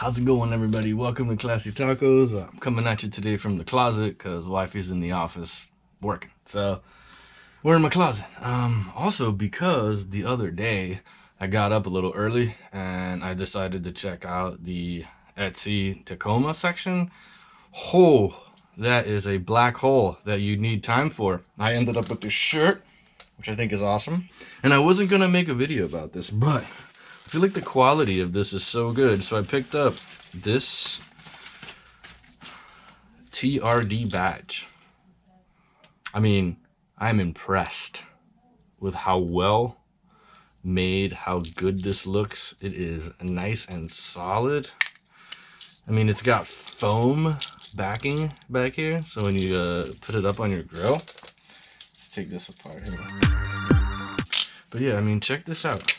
How's it going, everybody? Welcome to Classy Tacos. I'm coming at you today from the closet because wifey's in the office working. So we're in my closet. Also because the other day I got up a little early and I decided to check out the Etsy Tacoma section. Oh, that is a black hole that you need time for. I ended up with this shirt, which I think is awesome. And I wasn't gonna make a video about this, but I feel like the quality of this is so good, so I picked up this TRD badge. I mean, I'm impressed with how well made, how good this looks. It is nice and solid. I mean, it's got foam backing back here, so when you put it up on your grill, let's take this apart here. But yeah, I mean, check this out.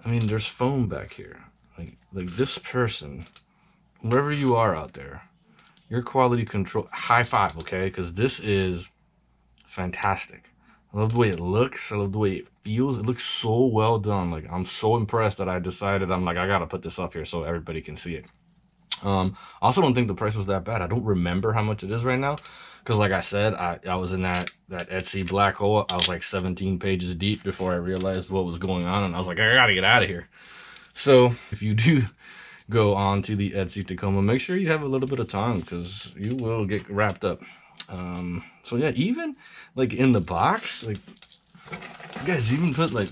I mean, there's foam back here. Like this person, wherever you are out there, your quality control, high five, okay? Because this is fantastic. I love the way it looks. I love the way it feels. It looks so well done. Like, I'm so impressed that I decided, I gotta put this up here so everybody can see it. I also don't think the price was that bad. I don't remember how much it is right now, because like I said, I was in that Etsy black hole. I was like 17 pages deep before I realized what was going on, and I was like, I gotta get out of here. So if you do go on to the Etsy Tacoma, make sure you have a little bit of time, because you will get wrapped up. So yeah, even like in the box, like you guys even put like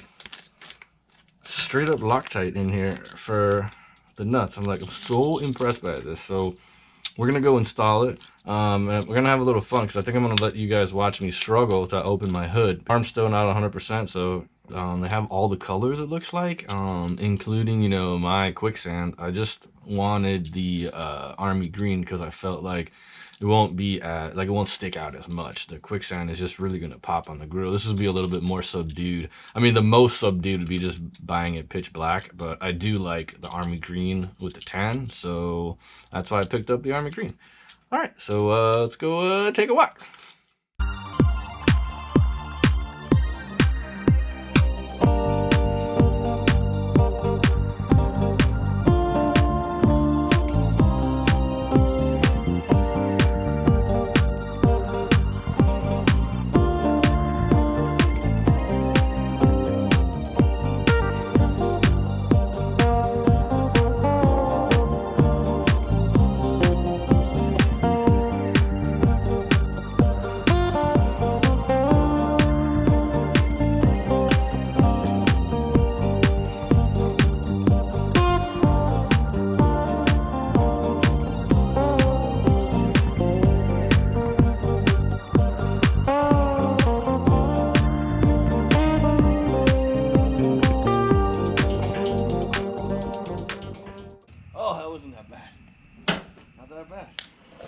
straight up Loctite in here for the nuts. I'm so impressed by this. So we're gonna go install it, and we're gonna have a little fun, because I think I'm gonna let you guys watch me struggle to open my hood. Arm's still not 100%, so they have all the colors, it looks like, including, you know, my quicksand. I just wanted the army green because I felt like it won't be it won't stick out as much. The quicksand is just really gonna pop on the grill. This will be a little bit more subdued. I mean, the most subdued would be just buying it pitch black, but I do like the army green with the tan, so that's why I picked up the army green. All right, so let's go take a walk.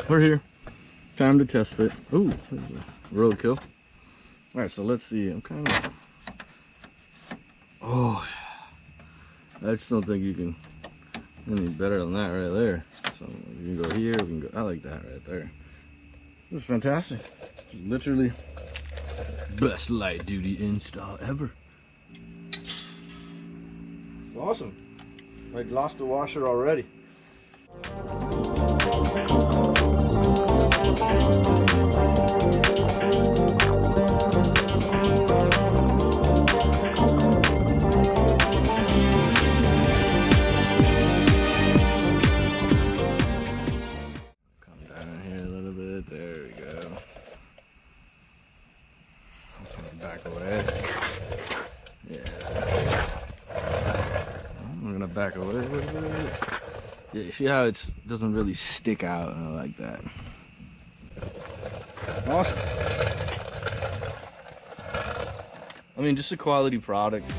We're here. Time to test fit. Ooh, roadkill. All right, so let's see. I'm kind of. Oh, I just don't think you can any better than that right there. So we can go here. We can go. I like that right there. This is fantastic. Literally best light duty install ever. Awesome. I lost the washer already. Back away. Yeah. I'm gonna back away a little bit. Yeah, you see how it doesn't really stick out? I like that. Awesome. I mean, just a quality product.